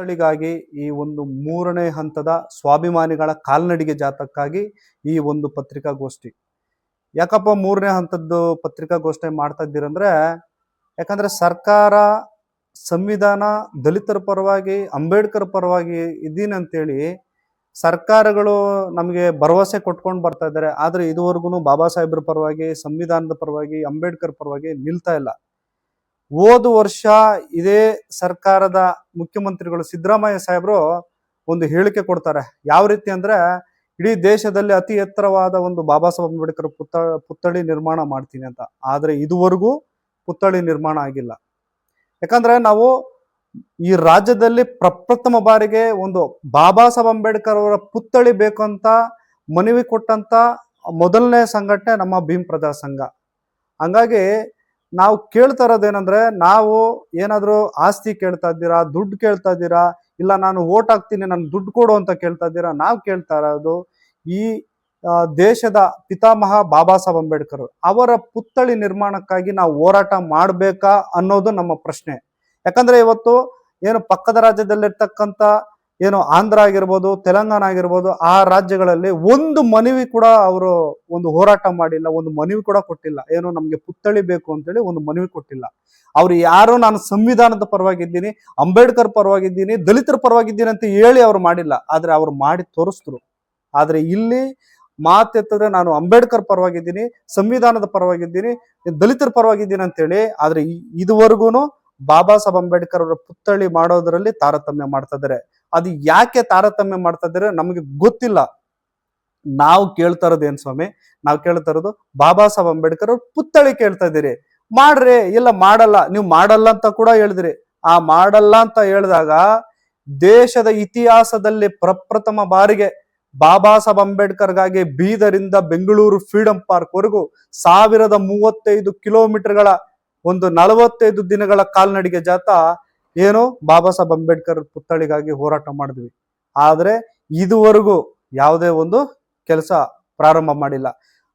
ಪುತ್ಥಳಿಗಾಗಿ ಈ ಒಂದು ಮೂರನೇ ಹಂತದ ಸ್ವಾಭಿಮಾನಿಗಳ ಕಾಲ್ನಡಿಗೆ ಜಾಥಾಕ್ಕಾಗಿ ಈ ಒಂದು ಪತ್ರಿಕಾಗೋಷ್ಠಿ. ಯಾಕಪ್ಪ ಮೂರನೇ ಹಂತದ್ದು ಪತ್ರಿಕಾಗೋಷ್ಠಿ ಮಾಡ್ತಾ ಇದ್ದೀರಂದ್ರೆ, ಯಾಕಂದ್ರೆ ಸರ್ಕಾರ ಸಂವಿಧಾನ ದಲಿತರ ಪರವಾಗಿ ಅಂಬೇಡ್ಕರ್ ಪರವಾಗಿ ಇದ್ದೀನಿ ಅಂತೇಳಿ ಸರ್ಕಾರಗಳು ನಮಗೆ ಭರವಸೆ ಕೊಟ್ಕೊಂಡು ಬರ್ತಾ ಇದ್ದಾರೆ. ಆದ್ರೆ ಇದುವರೆಗೂ ಬಾಬಾ ಸಾಹೇಬ್ರ ಪರವಾಗಿ, ಸಂವಿಧಾನದ ಪರವಾಗಿ, ಅಂಬೇಡ್ಕರ್ ಪರವಾಗಿ ನಿಲ್ತಾ ಇಲ್ಲ. ಹೋದ ವರ್ಷ ಇದೇ ಸರ್ಕಾರದ ಮುಖ್ಯಮಂತ್ರಿಗಳು ಸಿದ್ದರಾಮಯ್ಯ ಸಾಹೇಬರು ಒಂದು ಹೇಳಿಕೆ ಕೊಡ್ತಾರೆ. ಯಾವ ರೀತಿ ಅಂದ್ರೆ, ಇಡೀ ದೇಶದಲ್ಲಿ ಅತಿ ಎತ್ತರವಾದ ಒಂದು ಬಾಬಾ ಸಾಹೇಬ್ ಅಂಬೇಡ್ಕರ್ ಪುತ್ಥಳಿ ನಿರ್ಮಾಣ ಮಾಡ್ತೀನಿ ಅಂತ. ಆದ್ರೆ ಇದುವರೆಗೂ ಪುತ್ಥಳಿ ನಿರ್ಮಾಣ ಆಗಿಲ್ಲ. ಯಾಕಂದ್ರೆ ನಾವು ಈ ರಾಜ್ಯದಲ್ಲಿ ಪ್ರಪ್ರಥಮ ಬಾರಿಗೆ ಒಂದು ಬಾಬಾ ಸಾಹೇಬ್ ಅಂಬೇಡ್ಕರ್ ಅವರ ಪುತ್ಥಳಿ ಬೇಕು ಅಂತ ಮನವಿ ಕೊಟ್ಟಂತ ಮೊದಲನೇ ಸಂಘಟನೆ ನಮ್ಮ ಭೀಮ್ ಪ್ರಜಾ ಸಂಘ. ಹಂಗಾಗಿ ನಾವು ಕೇಳ್ತಾ ಇರೋದೇನಂದ್ರೆ, ನಾವು ಏನಾದ್ರು ಆಸ್ತಿ ಕೇಳ್ತಾ ಇದ್ದೀರಾ, ದುಡ್ಡು ಕೇಳ್ತಾ ಇದ್ದೀರಾ, ಇಲ್ಲ ನಾನು ವೋಟ್ ಹಾಕ್ತೀನಿ ನನ್ ದುಡ್ಡು ಕೊಡು ಅಂತ ಕೇಳ್ತಾ ಇದ್ದೀರಾ? ನಾವು ಕೇಳ್ತಾ ಇರೋದು ಈ ದೇಶದ ಪಿತಾಮಹ ಬಾಬಾ ಸಾಹೇಬ್ ಅಂಬೇಡ್ಕರ್ ಅವರ ಪುತ್ಥಳಿ ನಿರ್ಮಾಣಕ್ಕಾಗಿ ನಾವು ಹೋರಾಟ ಮಾಡ್ಬೇಕಾ ಅನ್ನೋದು ನಮ್ಮ ಪ್ರಶ್ನೆ. ಯಾಕಂದ್ರೆ ಇವತ್ತು ಏನು ಪಕ್ಕದ ರಾಜ್ಯದಲ್ಲಿರ್ತಕ್ಕಂಥ ಏನು ಆಂಧ್ರ ಆಗಿರ್ಬೋದು, ತೆಲಂಗಾಣ ಆಗಿರ್ಬೋದು, ಆ ರಾಜ್ಯಗಳಲ್ಲಿ ಒಂದು ಮನವಿ ಕೂಡ ಅವರು ಒಂದು ಹೋರಾಟ ಮಾಡಿಲ್ಲ, ಒಂದು ಮನವಿ ಕೂಡ ಕೊಟ್ಟಿಲ್ಲ. ಏನು ನಮ್ಗೆ ಪುತ್ಥಳಿ ಬೇಕು ಅಂತೇಳಿ ಒಂದು ಮನವಿ ಕೊಟ್ಟಿಲ್ಲ. ಅವ್ರು ಯಾರೋ ನಾನು ಸಂವಿಧಾನದ ಪರವಾಗಿದ್ದೀನಿ, ಅಂಬೇಡ್ಕರ್ ಪರವಾಗಿದ್ದೀನಿ, ದಲಿತರ ಪರವಾಗಿದ್ದೀನಿ ಅಂತ ಹೇಳಿ ಅವ್ರು ಮಾಡಿಲ್ಲ. ಆದ್ರೆ ಅವ್ರು ಮಾಡಿ ತೋರಿಸಿದ್ರು. ಆದ್ರೆ ಇಲ್ಲಿ ಮಾತೆತ್ತಿದ್ರೆ ನಾನು ಅಂಬೇಡ್ಕರ್ ಪರವಾಗಿದ್ದೀನಿ, ಸಂವಿಧಾನದ ಪರವಾಗಿದ್ದೀನಿ, ದಲಿತರ ಪರವಾಗಿದ್ದೀನಿ ಅಂತೇಳಿ, ಆದ್ರೆ ಇದುವರೆಗೂ ಬಾಬಾ ಸಾಹೇಬ್ ಅಂಬೇಡ್ಕರ್ ಅವರ ಪುತ್ಥಳಿ ಮಾಡೋದ್ರಲ್ಲಿ ತಾರತಮ್ಯ ಮಾಡ್ತಾ ಇದ್ದಾರೆ. ಅದು ಯಾಕೆ ತಾರತಮ್ಯ ಮಾಡ್ತಾ ಇದ್ದಾರೆ ನಮಗೆ ಗೊತ್ತಿಲ್ಲ. ನಾವು ಕೇಳ್ತಾ ಇರೋದು ಏನ್ ಸ್ವಾಮಿ, ನಾವು ಕೇಳ್ತಾ ಇರೋದು ಬಾಬಾ ಸಾಹೇಬ್ ಅಂಬೇಡ್ಕರ್ ಅವ್ರ ಪುತ್ಥಳಿ ಕೇಳ್ತಾ ಇದ್ದೀರಿ, ಮಾಡ್ರಿ. ಇಲ್ಲ ಮಾಡಲ್ಲ, ನೀವು ಮಾಡಲ್ಲ ಅಂತ ಕೂಡ ಹೇಳಿದ್ರಿ. ಆ ಮಾಡಲ್ಲ ಅಂತ ಹೇಳಿದಾಗ ದೇಶದ ಇತಿಹಾಸದಲ್ಲಿ ಪ್ರಪ್ರಥಮ ಬಾರಿಗೆ ಬಾಬಾ ಸಾಹೇಬ್ ಅಂಬೇಡ್ಕರ್ಗಾಗಿ ಬೀದರಿಂದ ಬೆಂಗಳೂರು ಫ್ರೀಡಂ ಪಾರ್ಕ್ ವರೆಗೂ 1035 ಕಿಲೋಮೀಟರ್ಗಳ ಒಂದು 45 ದಿನಗಳ ಕಾಲ್ನಡಿಗೆ ಜಾಥಾ ಏನು ಬಾಬಾ ಸಾಹೇಬ್ ಅಂಬೇಡ್ಕರ್ ಪುತ್ಥಳಿಗಾಗಿ ಹೋರಾಟ ಮಾಡಿದ್ವಿ. ಆದ್ರೆ ಇದುವರೆಗೂ ಯಾವುದೇ ಒಂದು ಕೆಲಸ ಪ್ರಾರಂಭ ಮಾಡಿಲ್ಲ.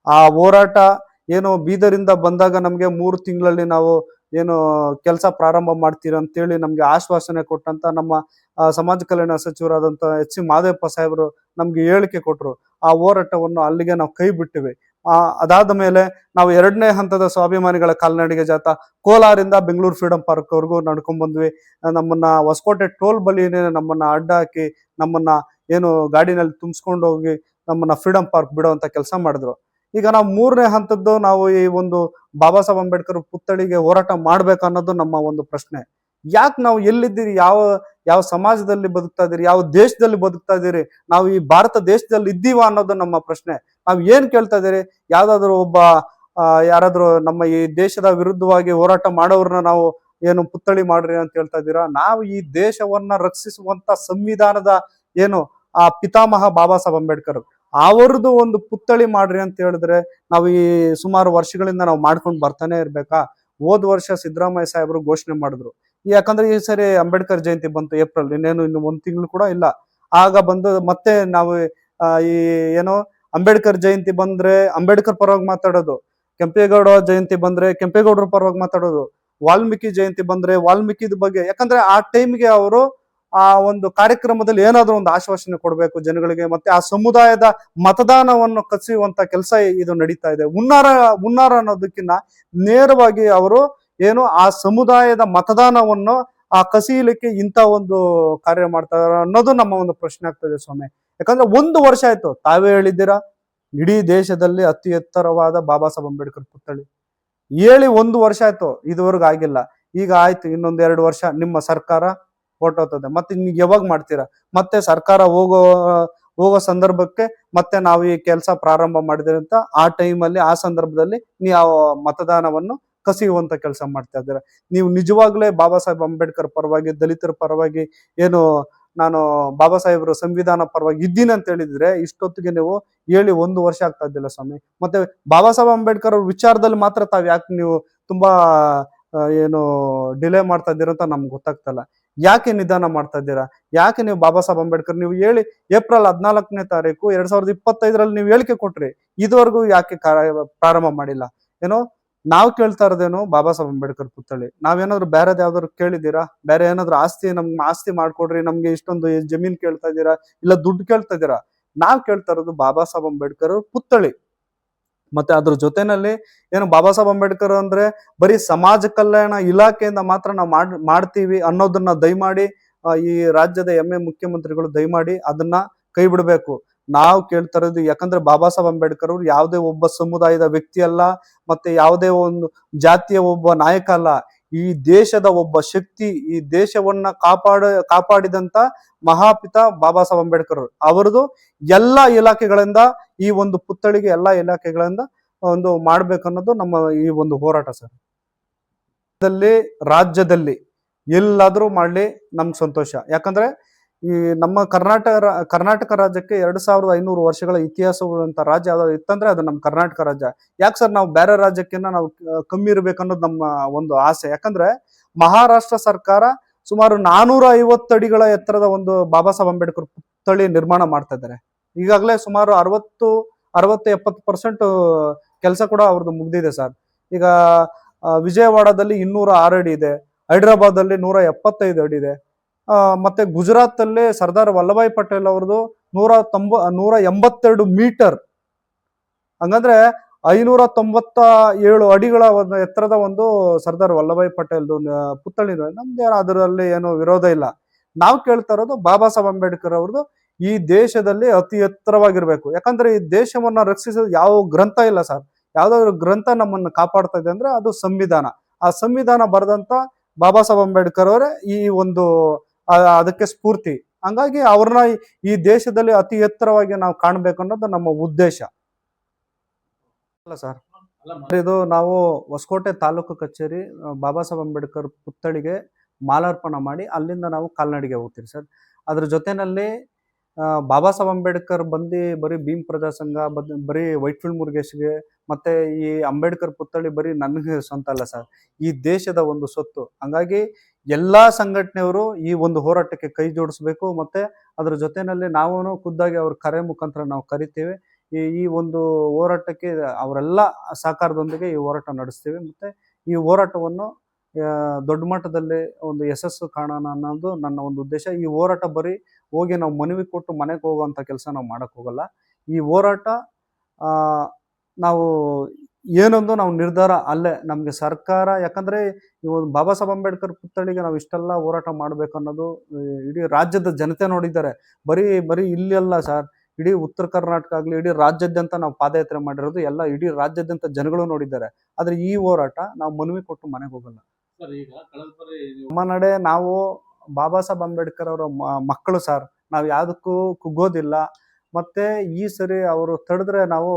ಆ ಹೋರಾಟ ಏನು ಬೀದರಿಂದ ಬಂದಾಗ ನಮ್ಗೆ 3 ತಿಂಗಳಲ್ಲಿ ನಾವು ಏನು ಕೆಲಸ ಪ್ರಾರಂಭ ಮಾಡ್ತೀರ ಅಂತೇಳಿ ನಮ್ಗೆ ಆಶ್ವಾಸನೆ ಕೊಟ್ಟಂತ ನಮ್ಮ ಸಮಾಜ ಕಲ್ಯಾಣ ಸಚಿವರಾದಂತ ಎಚ್ ಸಿ ಮಾದೇವಪ್ಪ ಸಾಹೇಬರು ನಮ್ಗೆ ಹೇಳಿಕೆ ಕೊಟ್ರು. ಆ ಹೋರಾಟವನ್ನು ಅಲ್ಲಿಗೆ ನಾವು ಕೈ ಬಿಟ್ಟಿವಿ. ಅದಾದ ಮೇಲೆ ನಾವು 2ನೇ ಹಂತದ ಸ್ವಾಭಿಮಾನಿಗಳ ಕಾಲ್ನಡಿಗೆ ಜಾಥಾ ಕೋಲಾರಿಂದ ಬೆಂಗಳೂರು ಫ್ರೀಡಂ ಪಾರ್ಕ್ ವರೆಗೂ ನಡ್ಕೊಂಡ್ ಬಂದ್ವಿ. ನಮ್ಮನ್ನ ಹೊಸಕೋಟೆ ಟೋಲ್ ಬಳಿನೇ ನಮ್ಮನ್ನ ಅಡ್ಡ ಹಾಕಿ ನಮ್ಮನ್ನ ಏನು ಗಾಡಿನಲ್ಲಿ ತುಂಬಿಸ್ಕೊಂಡು ಹೋಗಿ ನಮ್ಮನ್ನ ಫ್ರೀಡಂ ಪಾರ್ಕ್ ಬಿಡುವಂತ ಕೆಲಸ ಮಾಡಿದ್ರು. ಈಗ ನಾವು 3ನೇ ಹಂತದ್ದು ನಾವು ಈ ಒಂದು ಬಾಬಾ ಸಾಹೇಬ್ ಅಂಬೇಡ್ಕರ್ ಪುತ್ಥಳಿಗೆ ಹೋರಾಟ ಮಾಡ್ಬೇಕನ್ನೋದು ನಮ್ಮ ಒಂದು ಪ್ರಶ್ನೆ. ಯಾಕೆ ನಾವು ಎಲ್ಲಿದ್ದೀರಿ, ಯಾವ ಸಮಾಜದಲ್ಲಿ ಬದುಕ್ತಾ ಇದೀರಿ, ಯಾವ ದೇಶದಲ್ಲಿ ಬದುಕ್ತಾ ಇದೀರಿ, ನಾವು ಈ ಭಾರತ ದೇಶದಲ್ಲಿ ಇದ್ದೀವ ಅನ್ನೋದು ನಮ್ಮ ಪ್ರಶ್ನೆ. ನಾವ್ ಏನ್ ಕೇಳ್ತಾ ಇದೀರಿ? ಯಾವ್ದಾದ್ರು ಒಬ್ಬ ಯಾರಾದ್ರೂ ನಮ್ಮ ಈ ದೇಶದ ವಿರುದ್ಧವಾಗಿ ಹೋರಾಟ ಮಾಡೋರ್ನ ನಾವು ಏನು ಪುತ್ಥಳಿ ಮಾಡ್ರಿ ಅಂತ ಹೇಳ್ತಾ ಇದ್ದೀರಾ? ನಾವು ಈ ದೇಶವನ್ನ ರಕ್ಷಿಸುವಂತ ಸಂವಿಧಾನದ ಏನು ಆ ಪಿತಾಮಹ ಬಾಬಾ ಸಾಹೇಬ್ ಅಂಬೇಡ್ಕರ್ ಅವರದ್ದು ಒಂದು ಪುತ್ಥಳಿ ಮಾಡ್ರಿ ಅಂತ ಹೇಳಿದ್ರೆ ನಾವು ಈ ಸುಮಾರು ವರ್ಷಗಳಿಂದ ನಾವು ಮಾಡ್ಕೊಂಡು ಬರ್ತಾನೆ ಇರ್ಬೇಕಾ? ಹೋದ ವರ್ಷ ಸಿದ್ದರಾಮಯ್ಯ ಸಾಹೇಬರು ಘೋಷಣೆ ಮಾಡಿದ್ರು. ಯಾಕಂದ್ರೆ ಈ ಸರಿ ಅಂಬೇಡ್ಕರ್ ಜಯಂತಿ ಬಂತು ಏಪ್ರಿಲ್, ಇನ್ನು 1 ತಿಂಗಳು ಕೂಡ ಇಲ್ಲ. ಆಗ ಬಂದು ಮತ್ತೆ ನಾವು ಈ ಏನೋ ಅಂಬೇಡ್ಕರ್ ಜಯಂತಿ ಬಂದ್ರೆ ಅಂಬೇಡ್ಕರ್ ಪರವಾಗಿ ಮಾತಾಡೋದು, ಕೆಂಪೇಗೌಡ ಜಯಂತಿ ಬಂದ್ರೆ ಕೆಂಪೇಗೌಡರ ಪರವಾಗಿ ಮಾತಾಡೋದು, ವಾಲ್ಮೀಕಿ ಜಯಂತಿ ಬಂದ್ರೆ ವಾಲ್ಮೀಕಿದ ಬಗ್ಗೆ. ಯಾಕಂದ್ರೆ ಆ ಟೈಮ್ಗೆ ಅವರು ಆ ಒಂದು ಕಾರ್ಯಕ್ರಮದಲ್ಲಿ ಏನಾದ್ರೂ ಒಂದು ಆಶ್ವಾಸನೆ ಕೊಡ್ಬೇಕು ಜನಗಳಿಗೆ. ಮತ್ತೆ ಆ ಸಮುದಾಯದ ಮತದಾನವನ್ನು ಕಸಿಯುವಂತ ಕೆಲಸ ಇದು ನಡೀತಾ ಇದೆ. ಹುನ್ನಾರ ಅನ್ನೋದಕ್ಕಿಂತ ನೇರವಾಗಿ ಅವರು ಏನು ಆ ಸಮುದಾಯದ ಮತದಾನವನ್ನು ಆ ಕಸಿಯಲಿಕ್ಕೆ ಇಂಥ ಒಂದು ಕಾರ್ಯ ಮಾಡ್ತಾರೆ ಅನ್ನೋದು ನಮ್ಮ ಒಂದು ಪ್ರಶ್ನೆ ಆಗ್ತದೆ ಸ್ವಾಮಿ. ಯಾಕಂದ್ರೆ 1 ವರ್ಷ ಆಯ್ತು, ತಾವೇ ಹೇಳಿದ್ದೀರಾ ಇಡೀ ದೇಶದಲ್ಲಿ ಅತಿ ಎತ್ತರವಾದ ಬಾಬಾ ಸಾಹೇಬ್ ಅಂಬೇಡ್ಕರ್ ಪುತ್ಥಳಿ ಹೇಳಿ 1 ವರ್ಷ ಆಯ್ತು, ಇದುವರೆಗೂ ಆಗಿಲ್ಲ. ಈಗ ಆಯ್ತು, ಇನ್ನೊಂದು 2 ವರ್ಷ ನಿಮ್ಮ ಸರ್ಕಾರ ಹೊರಟೋಗ್ತದೆ. ಮತ್ತೆ ನೀವು ಯಾವಾಗ ಮಾಡ್ತೀರಾ? ಮತ್ತೆ ಸರ್ಕಾರ ಹೋಗೋ ಸಂದರ್ಭಕ್ಕೆ ಮತ್ತೆ ನಾವು ಈ ಕೆಲಸ ಪ್ರಾರಂಭ ಮಾಡಿದ್ರೆ ಅಂತ ಆ ಟೈಮಲ್ಲಿ ಆ ಸಂದರ್ಭದಲ್ಲಿ ನೀವು ಮತದಾನವನ್ನು ಕಸಿಯುವಂತ ಕೆಲಸ ಮಾಡ್ತಾ ಇದ್ದೀರಾ. ನೀವು ನಿಜವಾಗ್ಲೇ ಬಾಬಾ ಸಾಹೇಬ್ ಅಂಬೇಡ್ಕರ್ ಪರವಾಗಿ, ದಲಿತರ ಪರವಾಗಿ ಏನು ನಾನು ಬಾಬಾ ಸಾಹೇಬ್ರು ಸಂವಿಧಾನ ಪರವಾಗಿ ಇದ್ದೀನಿ ಅಂತ ಹೇಳಿದ್ರೆ ಇಷ್ಟೊತ್ತಿಗೆ ನೀವು ಹೇಳಿ 1 ವರ್ಷ ಆಗ್ತಾ ಇದ್ದಿಲ್ಲ ಸ್ವಾಮಿ. ಮತ್ತೆ ಬಾಬಾ ಸಾಹೇಬ್ ಅಂಬೇಡ್ಕರ್ ಅವ್ರ ವಿಚಾರದಲ್ಲಿ ಮಾತ್ರ ತಾವ್ ಯಾಕೆ ನೀವು ತುಂಬಾ ಏನು ಡಿಲೇ ಮಾಡ್ತಾ ಇದ್ದೀರಾ ಅಂತ ನಮ್ಗೆ ಗೊತ್ತಾಗ್ತಲ್ಲ. ಯಾಕೆ ನಿಧಾನ ಮಾಡ್ತಾ ಇದ್ದೀರಾ? ಯಾಕೆ ನೀವು ಬಾಬಾ ಸಾಹೇಬ್ ಅಂಬೇಡ್ಕರ್ ನೀವು ಹೇಳಿ ಏಪ್ರಿಲ್ 14ನೇ ತಾರೀಕು 2025ರಲ್ಲಿ ನೀವು ಹೇಳಿಕೆ ಕೊಟ್ರಿ, ಇದುವರೆಗೂ ಯಾಕೆ ಪ್ರಾರಂಭ ಮಾಡಿಲ್ಲ? ಏನೋ ನಾವು ಕೇಳ್ತಾ ಇರೋದೇನು ಬಾಬಾ ಸಾಹೇಬ್ ಅಂಬೇಡ್ಕರ್ ಪುತ್ಥಳಿ. ನಾವೇನಾದ್ರು ಬೇರೆದ್ ಯಾವ್ದಾದ್ರು ಕೇಳಿದ್ದೀರಾ? ಬೇರೆ ಏನಾದ್ರು ನಮ್ಗೆ ಆಸ್ತಿ ಮಾಡ್ಕೊಡ್ರಿ, ನಮ್ಗೆ ಇಷ್ಟೊಂದು ಜಮೀನ್ ಕೇಳ್ತಾ ಇದ್ದೀರಾ, ಇಲ್ಲ ದುಡ್ಡು ಕೇಳ್ತಾ ಇದ್ದೀರಾ? ನಾವ್ ಕೇಳ್ತಾ ಇರೋದು ಬಾಬಾ ಸಾಹೇಬ್ ಅಂಬೇಡ್ಕರ್ ಪುತ್ಥಳಿ. ಮತ್ತೆ ಅದ್ರ ಜೊತೆನಲ್ಲಿ ಏನು ಬಾಬಾ ಸಾಹೇಬ್ ಅಂಬೇಡ್ಕರ್ ಅಂದ್ರೆ ಬರೀ ಸಮಾಜ ಕಲ್ಯಾಣ ಇಲಾಖೆಯಿಂದ ಮಾತ್ರ ನಾವು ಮಾಡ್ತೀವಿ ಅನ್ನೋದನ್ನ ದಯಮಾಡಿ ಈ ರಾಜ್ಯದ ಮುಖ್ಯಮಂತ್ರಿಗಳು ದಯಮಾಡಿ ಅದನ್ನ ಕೈ ಬಿಡಬೇಕು. ನಾವು ಕೇಳ್ತಾ ಇರೋದು, ಯಾಕಂದ್ರೆ ಬಾಬಾ ಸಾಹೇಬ್ ಅಂಬೇಡ್ಕರ್ ಅವರು ಯಾವುದೇ ಒಬ್ಬ ಸಮುದಾಯದ ವ್ಯಕ್ತಿ ಅಲ್ಲ, ಮತ್ತೆ ಯಾವುದೇ ಒಂದು ಜಾತಿಯ ಒಬ್ಬ ನಾಯಕ ಅಲ್ಲ. ಈ ದೇಶದ ಒಬ್ಬ ಶಕ್ತಿ, ಈ ದೇಶವನ್ನ ಕಾಪಾಡಿದಂತ ಮಹಾಪಿತ ಬಾಬಾ ಸಾಹೇಬ್ ಅಂಬೇಡ್ಕರ್ ಅವರದು ಎಲ್ಲಾ ಇಲಾಖೆಗಳಿಂದ ಈ ಒಂದು ಪುತ್ಥಳಿಗೆ ಎಲ್ಲಾ ಇಲಾಖೆಗಳಿಂದ ಒಂದು ಮಾಡ್ಬೇಕನ್ನೋದು ನಮ್ಮ ಈ ಒಂದು ಹೋರಾಟ ಸರ್. ರಾಜ್ಯದಲ್ಲಿ ಎಲ್ಲಾದ್ರೂ ಮಾಡ್ಲಿ ನಮ್ಗೆ ಸಂತೋಷ. ಯಾಕಂದ್ರೆ ಈ ನಮ್ಮ ಕರ್ನಾಟಕ ರಾಜ್ಯಕ್ಕೆ 2500 ವರ್ಷಗಳ ಇತಿಹಾಸವಂತ ರಾಜ್ಯ ಯಾವ್ದಾದ್ರು ಇತ್ತಂದ್ರೆ ಅದು ನಮ್ಮ ಕರ್ನಾಟಕ ರಾಜ್ಯ. ಯಾಕೆ ಸರ್ ನಾವು ಬೇರೆ ರಾಜ್ಯಕ್ಕಿಂತ ನಾವು ಕಮ್ಮಿ ಇರ್ಬೇಕನ್ನೋದು ನಮ್ಮ ಒಂದು ಆಸೆ. ಯಾಕಂದ್ರೆ ಮಹಾರಾಷ್ಟ್ರ ಸರ್ಕಾರ ಸುಮಾರು 450 ಅಡಿಗಳ ಎತ್ತರದ ಒಂದು ಬಾಬಾ ಸಾಹೇಬ್ ಅಂಬೇಡ್ಕರ್ ಪುತ್ಥಳಿ ನಿರ್ಮಾಣ ಮಾಡ್ತಾ ಇದ್ದಾರೆ. ಈಗಾಗಲೇ ಸುಮಾರು 60-70% ಕೆಲಸ ಕೂಡ ಅವ್ರದ್ದು ಮುಗ್ದಿದೆ ಸರ್. ಈಗ ವಿಜಯವಾಡದಲ್ಲಿ 206 ಅಡಿ ಇದೆ, ಹೈದರಾಬಾದ್ ಅಲ್ಲಿ 175 ಅಡಿ ಇದೆ, ಮತ್ತೆ ಗುಜರಾತ್ ಅಲ್ಲಿ ಸರ್ದಾರ್ ವಲ್ಲಭಾಯ್ ಪಟೇಲ್ ಅವ್ರದ್ದು 182 ಮೀಟರ್. ಹಂಗಂದ್ರೆ 597 ಅಡಿಗಳ ಒಂದು ಎತ್ತರದ ಒಂದು ಸರ್ದಾರ್ ವಲ್ಲಭಾಯ್ ಪಟೇಲ್ ಪುತ್ಥಳಿ. ನಮ್ದು ಅದರಲ್ಲಿ ಏನು ವಿರೋಧ ಇಲ್ಲ. ನಾವು ಕೇಳ್ತಾ ಇರೋದು ಬಾಬಾ ಸಾಹೇಬ್ ಅಂಬೇಡ್ಕರ್ ಅವ್ರದ್ದು ಈ ದೇಶದಲ್ಲಿ ಅತಿ ಎತ್ತರವಾಗಿರ್ಬೇಕು. ಯಾಕಂದ್ರೆ ಈ ದೇಶವನ್ನ ರಕ್ಷಿಸೋದು ಯಾವ ಗ್ರಂಥ ಇಲ್ಲ ಸರ್. ಯಾವ್ದಾದ್ರು ಗ್ರಂಥ ನಮ್ಮನ್ನು ಕಾಪಾಡ್ತಾ ಇದೆ ಅಂದ್ರೆ ಅದು ಸಂವಿಧಾನ. ಆ ಸಂವಿಧಾನ ಬರೆದಂತ ಬಾಬಾ ಸಾಹೇಬ್ ಅಂಬೇಡ್ಕರ್ ಅವರೇ ಈ ಒಂದು ಅದಕ್ಕೆ ಸ್ಫೂರ್ತಿ. ಹಂಗಾಗಿ ಅವ್ರನ್ನ ಈ ದೇಶದಲ್ಲಿ ಅತಿ ಎತ್ತರವಾಗಿ ನಾವು ಕಾಣ್ಬೇಕು ಅನ್ನೋದು ನಮ್ಮ ಉದ್ದೇಶ ಅಲ್ಲ ಸರ್. ಇದು ನಾವು ಹೊಸಕೋಟೆ ತಾಲೂಕು ಕಚೇರಿ ಬಾಬಾ ಸಾಹೇಬ್ ಅಂಬೇಡ್ಕರ್ ಪುತ್ಥಳಿಗೆ ಮಾಲಾರ್ಪಣೆ ಮಾಡಿ ಅಲ್ಲಿಂದ ನಾವು ಕಾಲ್ನಡಿಗೆ ಹೋಗ್ತೀವಿ ಸರ್. ಅದ್ರ ಜೊತೆನಲ್ಲಿ ಬಾಬಾ ಸಾಹೇಬ್ ಅಂಬೇಡ್ಕರ್ ಬರೀ ಭೀಮ್ ಪ್ರಜಾ ಸಂಘ ಬರೀ ವೈಟ್ಫೀಲ್ಡ್ ಮುರುಗೇಶ್ಗೆ ಮತ್ತೆ ಈ ಅಂಬೇಡ್ಕರ್ ಪುತ್ಥಳಿ ಬರೀ ನನಗೆ ಸ್ವಂತ ಅಲ್ಲ ಸರ್, ಈ ದೇಶದ ಒಂದು ಸ್ವತ್ತು. ಹಂಗಾಗಿ ಎಲ್ಲಾ ಸಂಘಟನೆಯವರು ಈ ಒಂದು ಹೋರಾಟಕ್ಕೆ ಕೈ ಜೋಡಿಸ್ಬೇಕು. ಮತ್ತೆ ಅದ್ರ ಜೊತೆನಲ್ಲಿ ನಾವು ಖುದ್ದಾಗಿ ಅವ್ರ ಕರೆ ಮುಖಾಂತರ ನಾವು ಕರಿತೇವೆ. ಈ ಒಂದು ಹೋರಾಟಕ್ಕೆ ಅವರೆಲ್ಲ ಸಹಕಾರದೊಂದಿಗೆ ಈ ಹೋರಾಟ ನಡೆಸ್ತೀವಿ. ಮತ್ತೆ ಈ ಹೋರಾಟವನ್ನು ದೊಡ್ಡ ಮಟ್ಟದಲ್ಲಿ ಒಂದು ಯಶಸ್ಸು ಕಾಣೋಣ ಅನ್ನೋದು ನನ್ನ ಒಂದು ಉದ್ದೇಶ. ಈ ಹೋರಾಟ ಬರೀ ಹೋಗಿ ನಾವು ಮನವಿ ಕೊಟ್ಟು ಮನೆಗೆ ಹೋಗುವಂತ ಕೆಲಸ ನಾವು ಮಾಡಕ್ ಹೋಗಲ್ಲ. ಈ ಹೋರಾಟ ನಾವು ಏನೊಂದು ನಾವು ನಿರ್ಧಾರ ಅಲ್ಲೇ ನಮ್ಗೆ ಸರ್ಕಾರ, ಯಾಕಂದ್ರೆ ಈ ಒಂದು ಬಾಬಾ ಸಾಹೇಬ್ ಅಂಬೇಡ್ಕರ್ ಪುತ್ಥಳಿಗೆ ನಾವು ಇಷ್ಟೆಲ್ಲ ಹೋರಾಟ ಮಾಡ್ಬೇಕು ಅನ್ನೋದು ಇಡೀ ರಾಜ್ಯದ ಜನತೆ ನೋಡಿದ್ದಾರೆ. ಬರೀ ಇಲ್ಲಿ ಅಲ್ಲ ಸರ್, ಇಡೀ ಉತ್ತರ ಕರ್ನಾಟಕ ಆಗ್ಲಿ, ಇಡೀ ರಾಜ್ಯಾದ್ಯಂತ ನಾವು ಪಾದಯಾತ್ರೆ ಮಾಡಿರೋದು ಎಲ್ಲ ಇಡೀ ರಾಜ್ಯಾದ್ಯಂತ ಜನಗಳು ನೋಡಿದ್ದಾರೆ. ಆದ್ರೆ ಈ ಹೋರಾಟ ನಾವು ಮನವಿ ಕೊಟ್ಟು ಮನೆಗೆ ಹೋಗಲ್ಲ. ನಮ್ಮ ನಡೆ ನಾವು ಬಾಬಾ ಸಾಹೇಬ್ ಅಂಬೇಡ್ಕರ್ ಅವರ ಮಕ್ಕಳು ಸರ್. ನಾವು ಯಾವ್ದಕ್ಕೂ ಕುಗ್ಗೋದಿಲ್ಲ. ಮತ್ತೆ ಈ ಸರಿ ಅವರು ತಡೆದ್ರೆ ನಾವು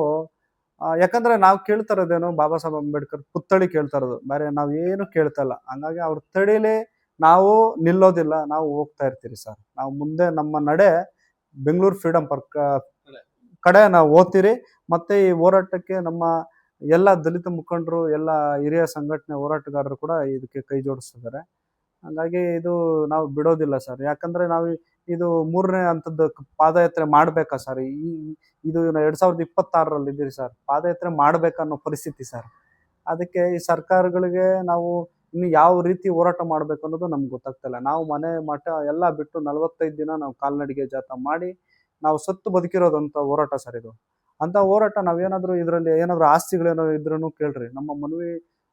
ಯಾಕಂದ್ರೆ ನಾವು ಕೇಳ್ತಾ ಇರೋದೇನು ಬಾಬಾ ಸಾಹೇಬ್ ಅಂಬೇಡ್ಕರ್ ಪುತ್ಥಳಿ ಕೇಳ್ತಾ ಇರೋದು, ಬೇರೆ ನಾವ್ ಏನು ಕೇಳ್ತಾ ಇಲ್ಲ. ಹಂಗಾಗಿ ಅವ್ರ ತಡಿಲಿ ನಾವು ನಿಲ್ಲೋದಿಲ್ಲ, ನಾವು ಹೋಗ್ತಾ ಇರ್ತೀರಿ ಸರ್. ನಾವು ಮುಂದೆ ನಮ್ಮ ನಡೆ ಬೆಂಗಳೂರು ಫ್ರೀಡಂ ಪಾರ್ಕ್ ಕಡೆ ನಾವು ಹೋಗ್ತೀರಿ. ಮತ್ತೆ ಈ ಹೋರಾಟಕ್ಕೆ ನಮ್ಮ ಎಲ್ಲ ದಲಿತ ಮುಖಂಡರು, ಎಲ್ಲ ಹಿರಿಯ ಸಂಘಟನೆ ಹೋರಾಟಗಾರರು ಕೂಡ ಇದಕ್ಕೆ ಕೈ ಜೋಡಿಸ್ತಿದ್ದಾರೆ. ಹಂಗಾಗಿ ಇದು ನಾವು ಬಿಡೋದಿಲ್ಲ ಸರ್. ಯಾಕಂದ್ರೆ ನಾವು ಇದು 3ನೇ ಹಂತದ ಪಾದಯಾತ್ರೆ ಮಾಡ್ಬೇಕಾ ಸರ್. ಇದು 2026ರಲ್ಲಿ ಇದ್ದೀರಿ ಸರ್, ಪಾದಯಾತ್ರೆ ಮಾಡ್ಬೇಕನ್ನೋ ಪರಿಸ್ಥಿತಿ ಸರ್. ಅದಕ್ಕೆ ಈ ಸರ್ಕಾರಗಳಿಗೆ ನಾವು ಇನ್ನು ಯಾವ ರೀತಿ ಹೋರಾಟ ಮಾಡ್ಬೇಕು ಅನ್ನೋದು ನಮ್ಗೆ ಗೊತ್ತಾಗ್ತಿಲ್ಲ. ನಾವು ಮನೆ ಮಠ ಎಲ್ಲ ಬಿಟ್ಟು 45 ದಿನ ನಾವು ಕಾಲ್ನಡಿಗೆ ಜಾಥಾ ಮಾಡಿ ನಾವು ಸತ್ತು ಬದುಕಿರೋದಂತ ಹೋರಾಟ ಸರ್ ಇದು. ಅಂತ ಹೋರಾಟ ನಾವೇನಾದ್ರೂ ಇದರಲ್ಲಿ ಏನಾದ್ರು ಆಸ್ತಿಗಳೇನಾದ್ರು ಇದ್ರೂ ಕೇಳ್ರಿ. ನಮ್ಮ ಮನವಿ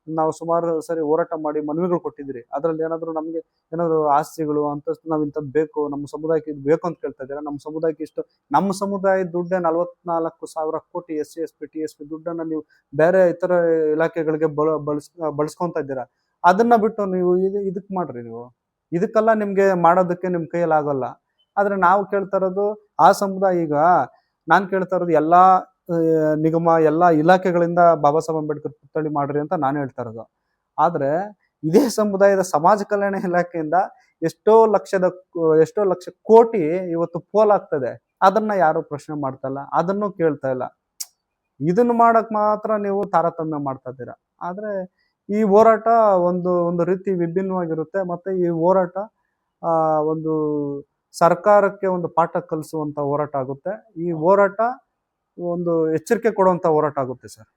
ನಾವು ಸುಮಾರು ಸರಿ ಹೋರಾಟ ಮಾಡಿ ಮನವಿಗಳು ಕೊಟ್ಟಿದ್ರಿ. ಅದ್ರಲ್ಲಿ ಏನಾದ್ರು ನಮ್ಗೆ ಏನಾದ್ರು ಆಸ್ತಿಗಳು ಅಂತಸ್ತು ನಾವ್ ಇಂಥದ್ದು ಬೇಕು, ನಮ್ಮ ಸಮುದಾಯಕ್ಕೆ ಇದು ಬೇಕು ಅಂತ ಕೇಳ್ತಾ ಇದ್ದೀರಾ. ನಮ್ಮ ಸಮುದಾಯಕ್ಕೆ ಇಷ್ಟು, ನಮ್ಮ ಸಮುದಾಯದ ದುಡ್ಡೇ 44,000 ಕೋಟಿ SC ST TSP ದುಡ್ಡನ್ನ ನೀವು ಬೇರೆ ಇತರ ಇಲಾಖೆಗಳಿಗೆ ಬಳಸ್ಕೊಂತ ಇದ್ದೀರಾ. ಅದನ್ನ ಬಿಟ್ಟು ನೀವು ಇದಕ್ ಮಾಡ್ರಿ. ನೀವು ಇದಕ್ಕೆಲ್ಲ ನಿಮ್ಗೆ ಮಾಡೋದಕ್ಕೆ ನಿಮ್ ಕೈಯಲ್ಲಿ ಆಗೋಲ್ಲ. ಆದ್ರೆ ನಾವು ಕೇಳ್ತಾ ಇರೋದು ಆ ಸಮುದಾಯ. ಈಗ ನಾನ್ ಕೇಳ್ತಾ ಇರೋದು ಎಲ್ಲಾ ನಿಗಮ, ಎಲ್ಲಾ ಇಲಾಖೆಗಳಿಂದ ಬಾಬಾ ಸಾಹೇಬ್ ಅಂಬೇಡ್ಕರ್ ಪುತ್ಥಳಿ ಮಾಡ್ರಿ ಅಂತ ನಾನು ಹೇಳ್ತಾ ಇರೋದು. ಆದ್ರೆ ಇದೇ ಸಮುದಾಯದ ಸಮಾಜ ಕಲ್ಯಾಣ ಇಲಾಖೆಯಿಂದ ಎಷ್ಟೋ ಲಕ್ಷ ಕೋಟಿ ಇವತ್ತು ಪೋಲಾಗ್ತದೆ. ಅದನ್ನ ಯಾರು ಪ್ರಶ್ನೆ ಮಾಡ್ತಾ ಇಲ್ಲ, ಅದನ್ನು ಕೇಳ್ತಾ ಇಲ್ಲ. ಇದನ್ನ ಮಾಡಕ್ ಮಾತ್ರ ನೀವು ತಾರತಮ್ಯ ಮಾಡ್ತಾ ಇದ್ದೀರಾ. ಆದ್ರೆ ಈ ಹೋರಾಟ ಒಂದು ರೀತಿ ವಿಭಿನ್ನವಾಗಿರುತ್ತೆ. ಮತ್ತೆ ಈ ಹೋರಾಟ ಒಂದು ಸರ್ಕಾರಕ್ಕೆ ಒಂದು ಪಾಠ ಕಲಿಸುವಂತ ಹೋರಾಟ ಆಗುತ್ತೆ. ಈ ಹೋರಾಟ ಒಂದು ಎಚ್ಚರಿಕೆ ಕೊಡುವಂತ ಹೋರಾಟ ಆಗುತ್ತೆ ಸರ್.